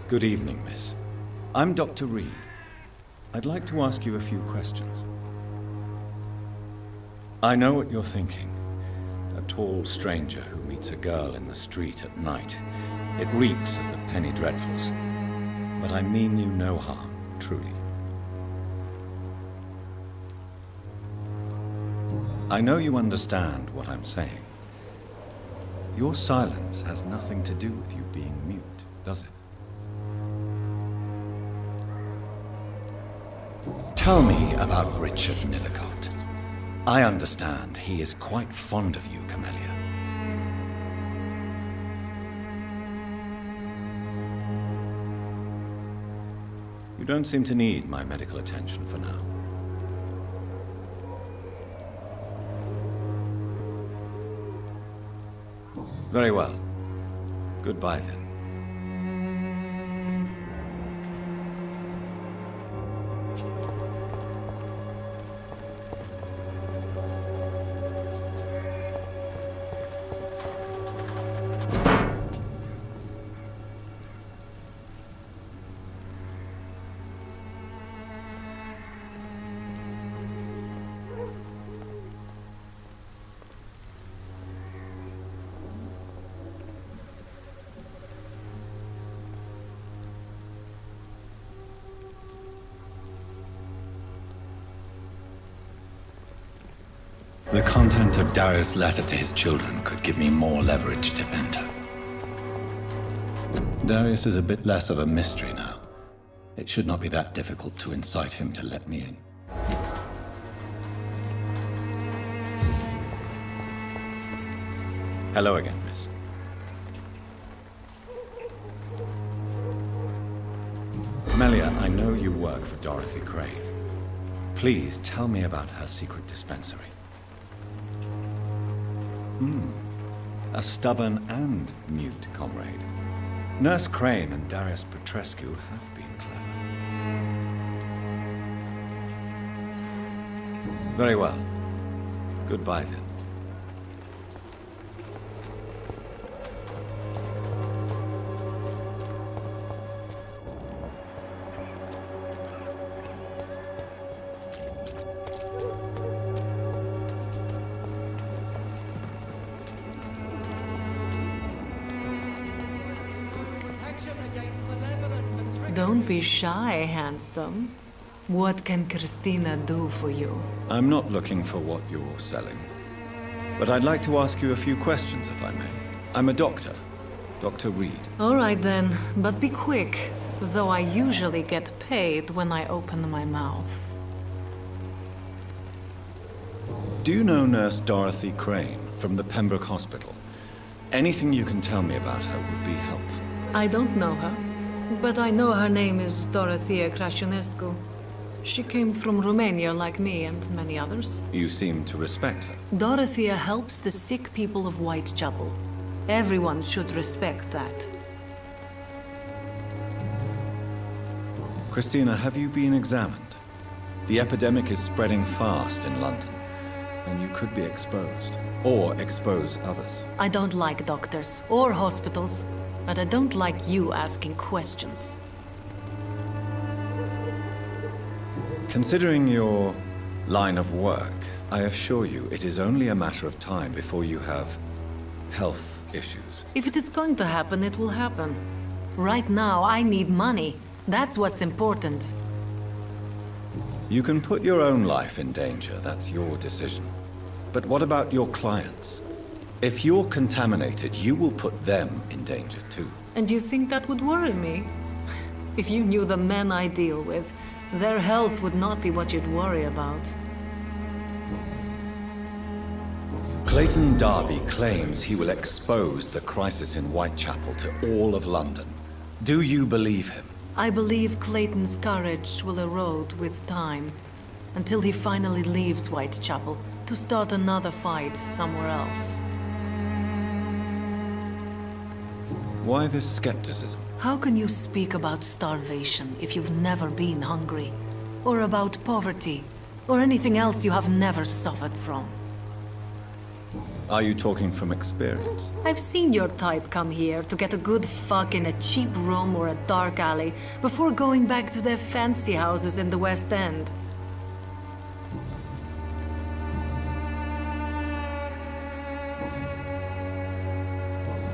Good evening, miss. I'm Dr. Reid. I'd like to ask you a few questions. I know what you're thinking. A tall stranger who meets a girl in the street at night. It reeks of the penny dreadfuls. But I mean you no harm, truly. I know you understand what I'm saying. Your silence has nothing to do with you being mute, does it? Tell me about Richard Nethercott. I understand he is quite fond of you, Melia. You don't seem to need my medical attention for now. Very well. Goodbye then. The content of Darius' letter to his children could give me more leverage to enter. Darius is a bit less of a mystery now. It should not be that difficult to incite him to let me in. Hello again, miss. Melia, I know you work for Dorothy Crane. Please tell me about her secret dispensary. A stubborn and mute comrade. Nurse Crane and Darius Petrescu have been clever. Very well. Goodbye then. Don't be shy, handsome. What can Christina do for you? I'm not looking for what you're selling. But I'd like to ask you a few questions, if I may. I'm a doctor. Dr. Reid. All right then, but be quick. Though I usually get paid when I open my mouth. Do you know Nurse Dorothy Crane from the Pembroke Hospital? Anything you can tell me about her would be helpful. I don't know her. But I know her name is Dorotea Crăciunescu. She came from Romania like me and many others. You seem to respect her. Dorotea helps the sick people of Whitechapel. Everyone should respect that. Christina, have you been examined? The epidemic is spreading fast in London, and you could be exposed, or expose others. I don't like doctors or hospitals. But I don't like you asking questions. Considering your line of work, I assure you it is only a matter of time before you have health issues. If it is going to happen, it will happen. Right now, I need money. That's what's important. You can put your own life in danger, that's your decision. But what about your clients? If you're contaminated, you will put them in danger too. And you think that would worry me? If you knew the men I deal with, their health would not be what you'd worry about. Clayton Darby claims he will expose the crisis in Whitechapel to all of London. Do you believe him? I believe Clayton's courage will erode with time, until he finally leaves Whitechapel to start another fight somewhere else. Why this skepticism? How can you speak about starvation if you've never been hungry? Or about poverty? Or anything else you have never suffered from? Are you talking from experience? I've seen your type come here to get a good fuck in a cheap room or a dark alley before going back to their fancy houses in the West End.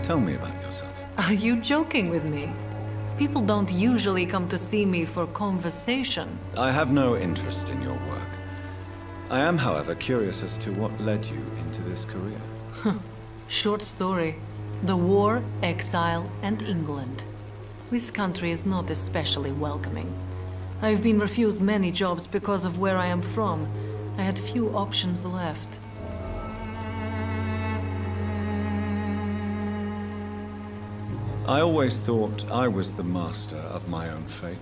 Tell me about yourself. Are you joking with me? People don't usually come to see me for conversation. I have no interest in your work. I am, however, curious as to what led you into this career. Short story. The war, exile, and England. This country is not especially welcoming. I've been refused many jobs because of where I am from. I had few options left. I always thought I was the master of my own fate.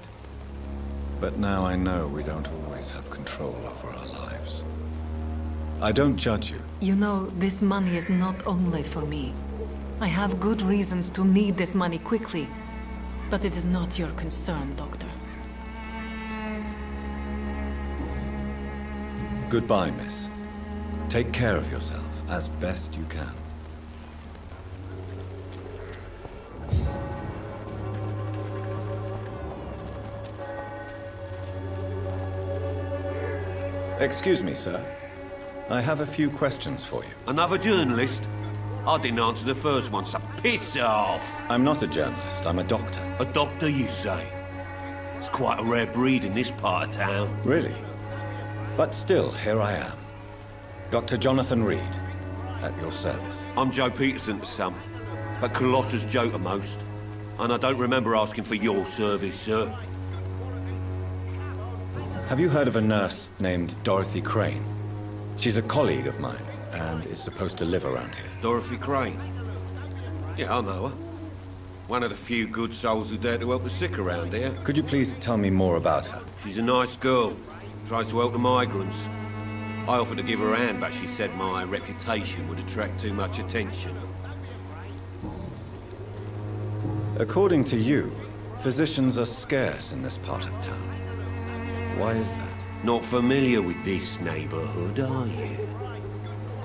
But now I know we don't always have control over our lives. I don't judge you. You know, this money is not only for me. I have good reasons to need this money quickly, but it is not your concern, Doctor. Goodbye, miss. Take care of yourself as best you can. Excuse me, sir. I have a few questions for you. Another journalist? I didn't answer the first one, so piss off! I'm not a journalist, I'm a doctor. A doctor, you say? It's quite a rare breed in this part of town. Really? But still, here I am. Dr. Jonathan Reid, at your service. I'm Joe Peterson to some, but Colossus Joe to most. And I don't remember asking for your service, sir. Have you heard of a nurse named Dorothy Crane? She's a colleague of mine, and is supposed to live around here. Dorothy Crane? Yeah, I know her. One of the few good souls who dare to help the sick around here. Could you please tell me more about her? She's a nice girl. Tries to help the migrants. I offered to give her a hand, but she said my reputation would attract too much attention. According to you, physicians are scarce in this part of town. Why is that? Not familiar with this neighborhood, are you?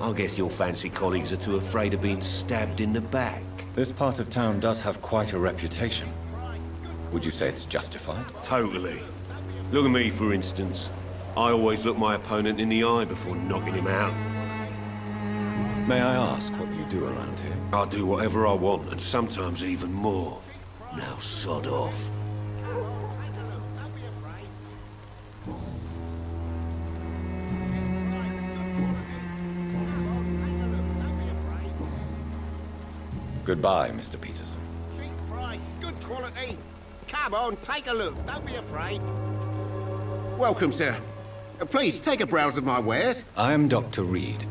I guess your fancy colleagues are too afraid of being stabbed in the back. This part of town does have quite a reputation. Would you say it's justified? Totally. Look at me, for instance. I always look my opponent in the eye before knocking him out. May I ask what you do around here? I do whatever I want, and sometimes even more. Now sod off. Goodbye, Mr. Peterson. Cheap price, good quality. Come on, take a look. Don't be afraid. Welcome, sir. Please, take a browse of my wares. I am Dr. Reid.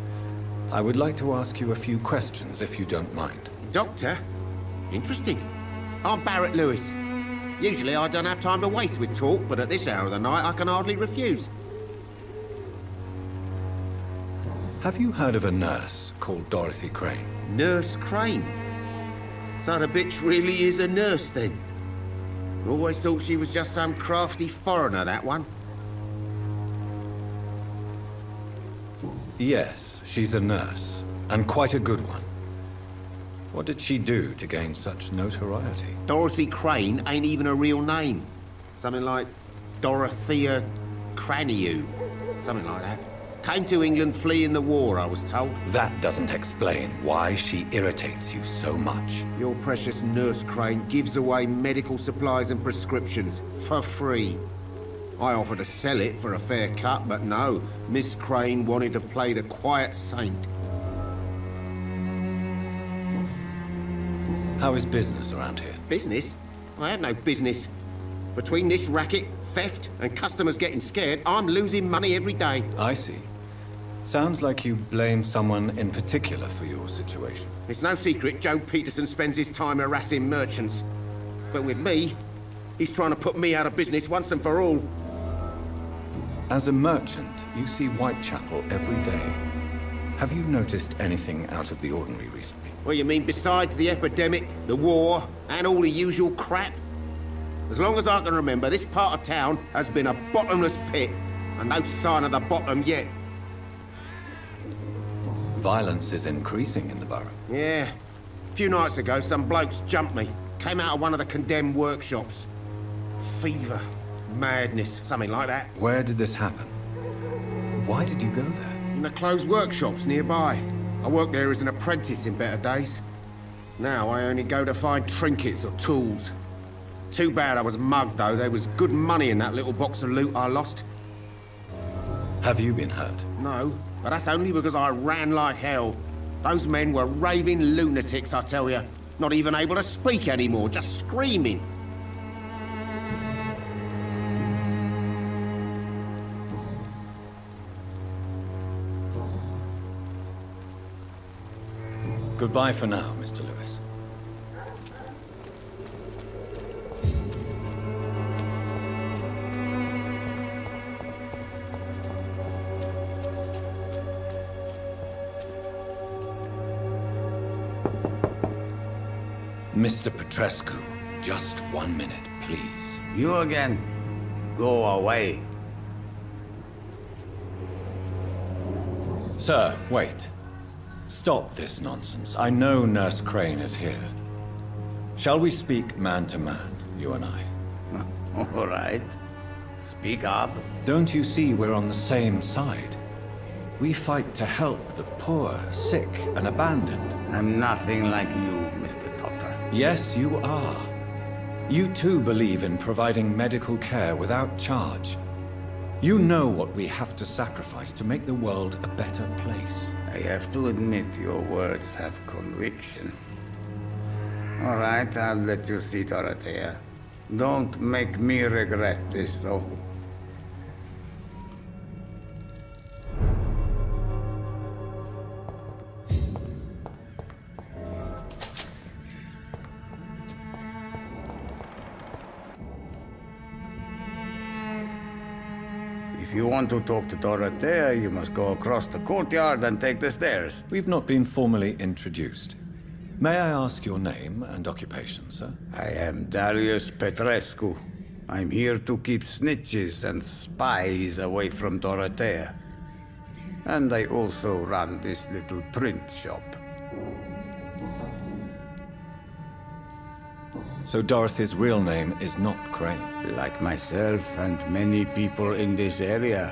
I would like to ask you a few questions, if you don't mind. Doctor? Interesting. I'm Barrett Lewis. Usually I don't have time to waste with talk, but at this hour of the night I can hardly refuse. Have you heard of a nurse called Dorothy Crane? Nurse Crane? So the bitch really is a nurse, then? Always thought she was just some crafty foreigner, that one. Yes, she's a nurse, and quite a good one. What did she do to gain such notoriety? Dorothy Crane ain't even a real name. Something like Dorotea Craniu. Something like that. Came to England fleeing the war, I was told. That doesn't explain why she irritates you so much. Your precious Nurse Crane gives away medical supplies and prescriptions for free. I offered to sell it for a fair cut, but no. Miss Crane wanted to play the quiet saint. How is business around here? Business? I have no business. Between this racket, theft, and customers getting scared, I'm losing money every day. I see. Sounds like you blame someone in particular for your situation. It's no secret Joe Peterson spends his time harassing merchants. But with me, he's trying to put me out of business once and for all. As a merchant, you see Whitechapel every day. Have you noticed anything out of the ordinary recently? What you mean, besides the epidemic, the war, and all the usual crap? As long as I can remember, this part of town has been a bottomless pit, and no sign of the bottom yet. Violence is increasing in the borough. Yeah. A few nights ago, some blokes jumped me. Came out of one of the condemned workshops. Fever, madness, something like that. Where did this happen? Why did you go there? In the closed workshops nearby. I worked there as an apprentice in better days. Now I only go to find trinkets or tools. Too bad I was mugged, though. There was good money in that little box of loot I lost. Have you been hurt? No, but that's only because I ran like hell. Those men were raving lunatics, I tell you. Not even able to speak anymore, just screaming. Goodbye for now, Mr. Lewis. Mr. Petrescu, just 1 minute, please. You again? Go away. Sir, wait. Stop this nonsense. I know Nurse Crane is here. Shall we speak man to man, you and I? All right. Speak up. Don't you see we're on the same side? We fight to help the poor, sick, and abandoned. I'm nothing like you, Mr. Doctor. Yes, you are. You too believe in providing medical care without charge. You know what we have to sacrifice to make the world a better place. I have to admit your words have conviction. All right, I'll let you see Dorotea. Don't make me regret this, though. If you want to talk to Dorotea, you must go across the courtyard and take the stairs. We've not been formally introduced. May I ask your name and occupation, sir? I am Darius Petrescu. I'm here to keep snitches and spies away from Dorotea. And I also run this little print shop. So Dorothy's real name is not Crane. Like myself and many people in this area,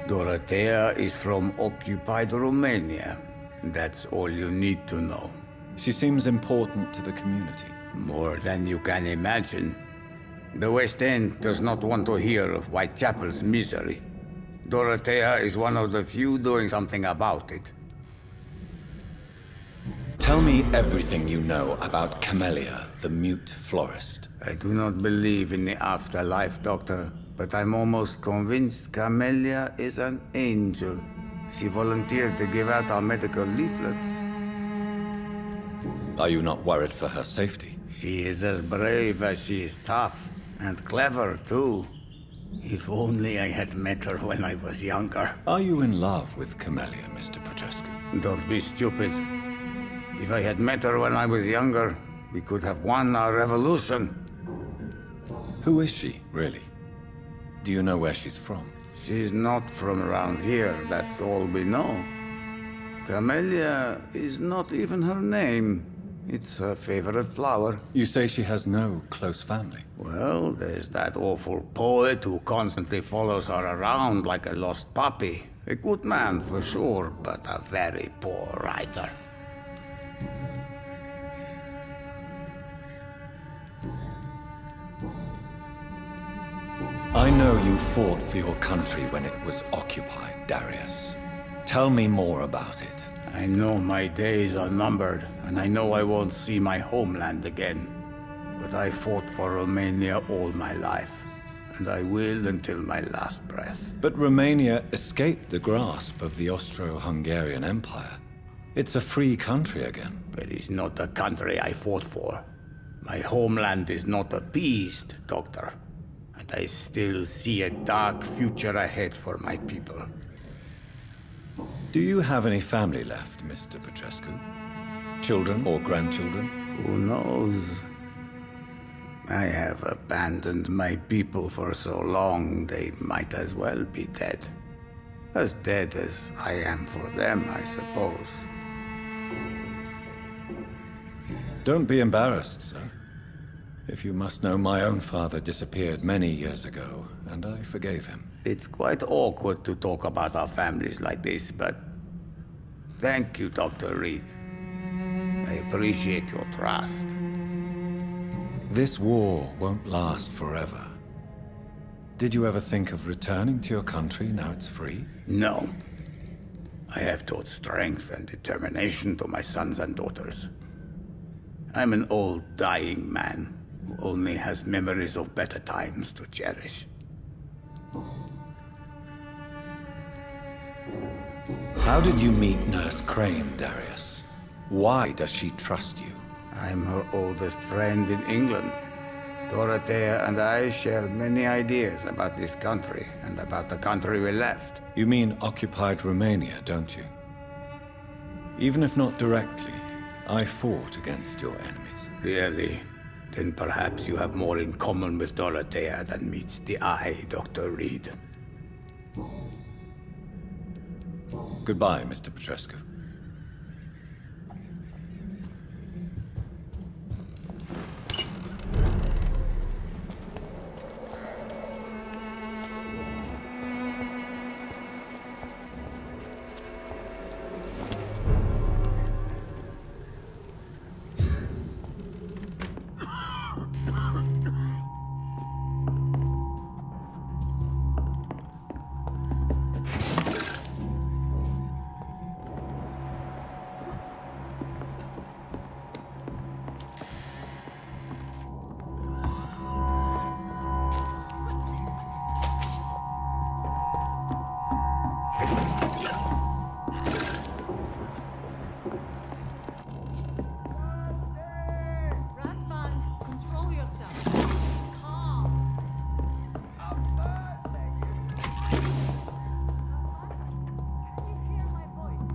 Dorotea is from occupied Romania. That's all you need to know. She seems important to the community. More than you can imagine. The West End does not want to hear of Whitechapel's misery. Dorotea is one of the few doing something about it. Tell me everything you know about Melia, the mute florist. I do not believe in the afterlife, Doctor, but I'm almost convinced Melia is an angel. She volunteered to give out our medical leaflets. Are you not worried for her safety? She is as brave as she is tough, and clever, too. If only I had met her when I was younger. Are you in love with Melia, Mr. Petrescu? Don't be stupid. If I had met her when I was younger, we could have won our revolution. Who is she, really? Do you know where she's from? She's not from around here, that's all we know. Melia is not even her name. It's her favorite flower. You say she has no close family. Well, there's that awful poet who constantly follows her around like a lost puppy. A good man for sure, but a very poor writer. I know you fought for your country when it was occupied, Darius. Tell me more about it. I know my days are numbered, and I know I won't see my homeland again. But I fought for Romania all my life, and I will until my last breath. But Romania escaped the grasp of the Austro-Hungarian Empire. It's a free country again. But it's not the country I fought for. My homeland is not appeased, Doctor. And I still see a dark future ahead for my people. Do you have any family left, Mr. Petrescu? Children or grandchildren? Who knows? I have abandoned my people for so long, they might as well be dead. As dead as I am for them, I suppose. Don't be embarrassed, sir. If you must know, my own father disappeared many years ago, and I forgave him. It's quite awkward to talk about our families like this, but thank you, Dr. Reid. I appreciate your trust. This war won't last forever. Did you ever think of returning to your country now it's free? No. I have taught strength and determination to my sons and daughters. I'm an old, dying man who only has memories of better times to cherish. How did you meet Nurse Crane, Darius? Why does she trust you? I'm her oldest friend in England. Dorotea and I share many ideas about this country and about the country we left. You mean occupied Romania, don't you? Even if not directly, I fought against your enemies. Really? Then perhaps you have more in common with Dorotea than meets the eye, Dr. Reid. Goodbye, Mr. Petrescu. Razvan, control yourself. Calm. Can you hear my voice?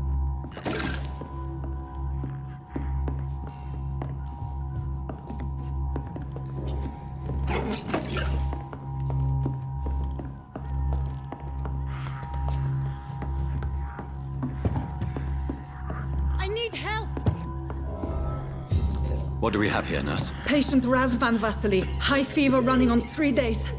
I need help! What do we have here, nurse? Patient Razvan Vasily, high fever running on 3 days.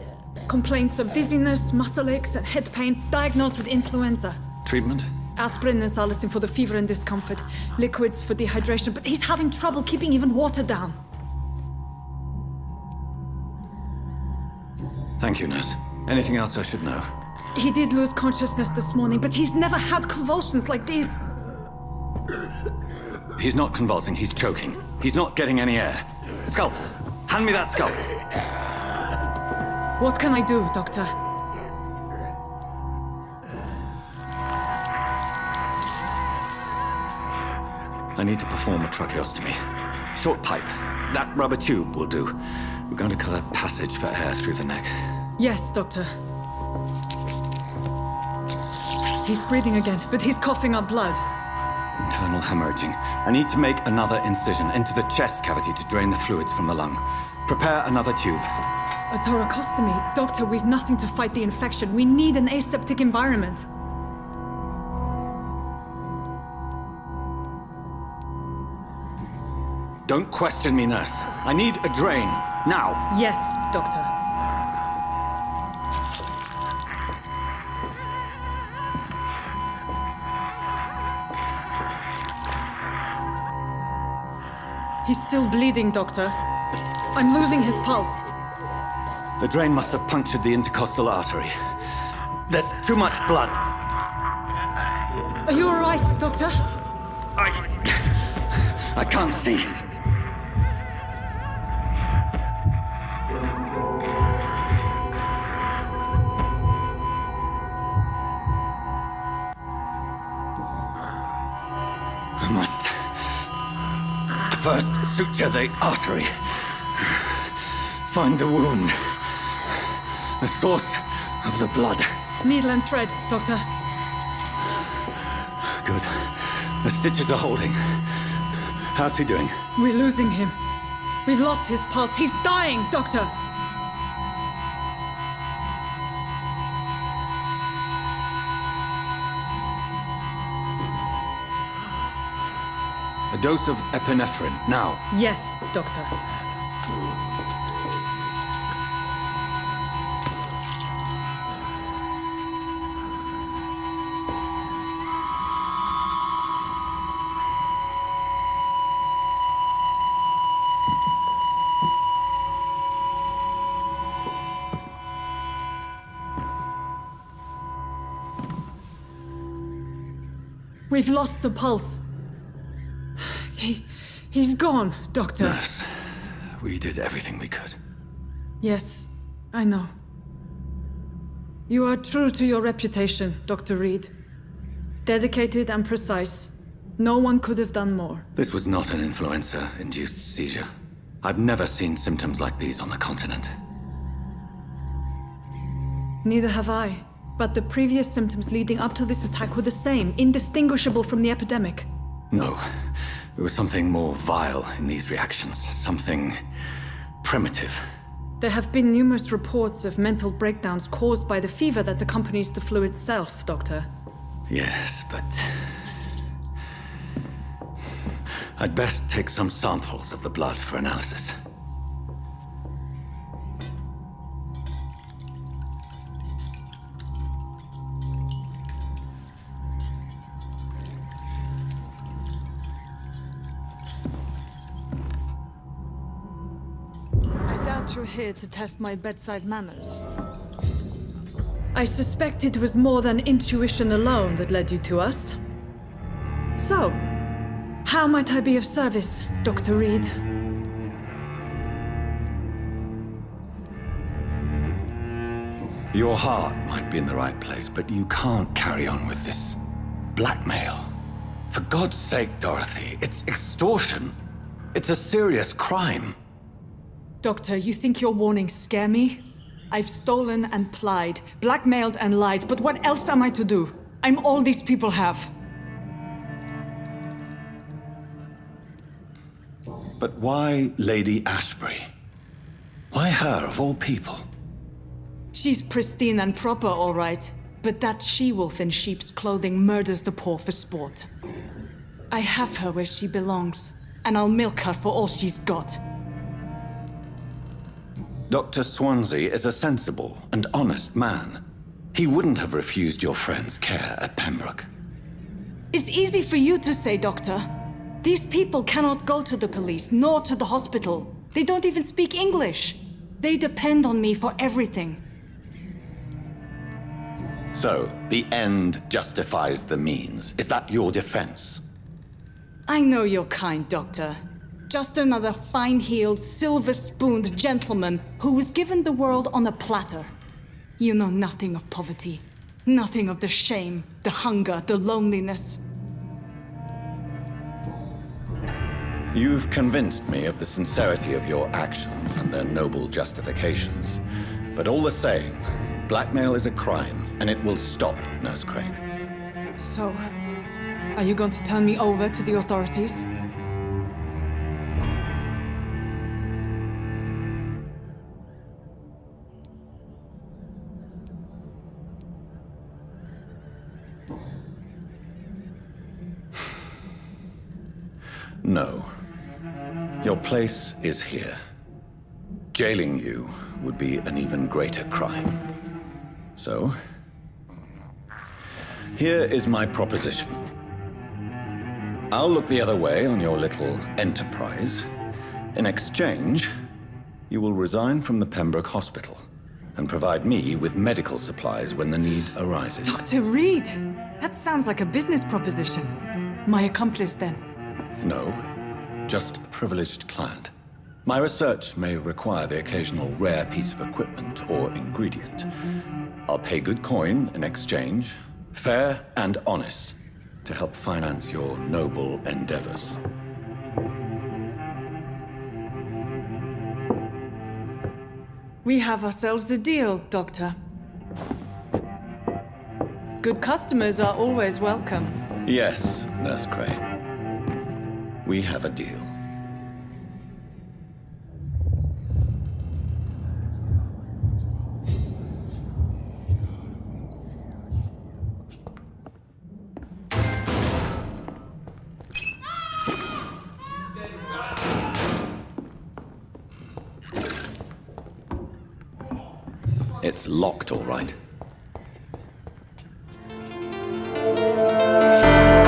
Complaints of dizziness, muscle aches, and head pain, diagnosed with influenza. Treatment? Aspirin and salicin for the fever and discomfort, liquids for dehydration, but he's having trouble keeping even water down. Thank you, nurse. Anything else I should know? He did lose consciousness this morning, but he's never had convulsions like these. He's not convulsing, he's choking. He's not getting any air. Scalpel! Hand me that scalpel! What can I do, Doctor? I need to perform a tracheostomy. Short pipe. That rubber tube will do. We're going to cut a passage for air through the neck. Yes, Doctor. He's breathing again, but he's coughing up blood. Internal hemorrhaging. I need to make another incision into the chest cavity to drain the fluids from the lung. Prepare another tube. A thoracostomy? Doctor, we've nothing to fight the infection. We need an aseptic environment. Don't question me, nurse. I need a drain. Now. Yes, Doctor. He's still bleeding, Doctor. I'm losing his pulse. The drain must have punctured the intercostal artery. There's too much blood. Are you all right, Doctor? I can't see. I must first suture the artery. Find the wound. The source of the blood. Needle and thread, Doctor. Good. The stitches are holding. How's he doing? We're losing him. We've lost his pulse. He's dying, Doctor. A dose of epinephrine, now. Yes, Doctor. We've lost the pulse. He's gone, Doctor. Nurse, we did everything we could. Yes, I know. You are true to your reputation, Dr. Reid. Dedicated and precise. No one could have done more. This was not an influenza-induced seizure. I've never seen symptoms like these on the continent. Neither have I. But the previous symptoms leading up to this attack were the same, indistinguishable from the epidemic. No. There was something more vile in these reactions. Something primitive. There have been numerous reports of mental breakdowns caused by the fever that accompanies the flu itself, Doctor. Yes, but... I'd best take some samples of the blood for analysis. You're here to test my bedside manners. I suspect it was more than intuition alone that led you to us. So, how might I be of service, Dr. Reid? Your heart might be in the right place, but you can't carry on with this blackmail. For God's sake, Dorothy, it's extortion. It's a serious crime. Doctor, you think your warnings scare me? I've stolen and plied, blackmailed and lied, but what else am I to do? I'm all these people have. But why Lady Ashbury? Why her, of all people? She's pristine and proper, all right. But that she-wolf in sheep's clothing murders the poor for sport. I have her where she belongs, and I'll milk her for all she's got. Dr. Swansea is a sensible and honest man. He wouldn't have refused your friend's care at Pembroke. It's easy for you to say, Doctor. These people cannot go to the police, nor to the hospital. They don't even speak English. They depend on me for everything. So, the end justifies the means. Is that your defense? I know you're kind, Doctor. Just another fine-heeled, silver-spooned gentleman who was given the world on a platter. You know nothing of poverty. Nothing of the shame, the hunger, the loneliness. You've convinced me of the sincerity of your actions and their noble justifications. But all the same, blackmail is a crime, and it will stop, Nurse Crane. So, are you going to turn me over to the authorities? No. Your place is here. Jailing you would be an even greater crime. So, here is my proposition. I'll look the other way on your little enterprise. In exchange, you will resign from the Pembroke Hospital and provide me with medical supplies when the need arises. Dr. Reid! That sounds like a business proposition. My accomplice, then. No, just a privileged client. My research may require the occasional rare piece of equipment or ingredient. I'll pay good coin in exchange, fair and honest, to help finance your noble endeavors. We have ourselves a deal, Doctor. Good customers are always welcome. Yes, Nurse Crane. We have a deal. It's locked, all right.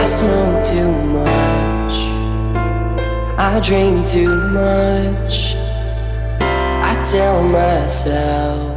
I smoke too much, I drink too much, I tell myself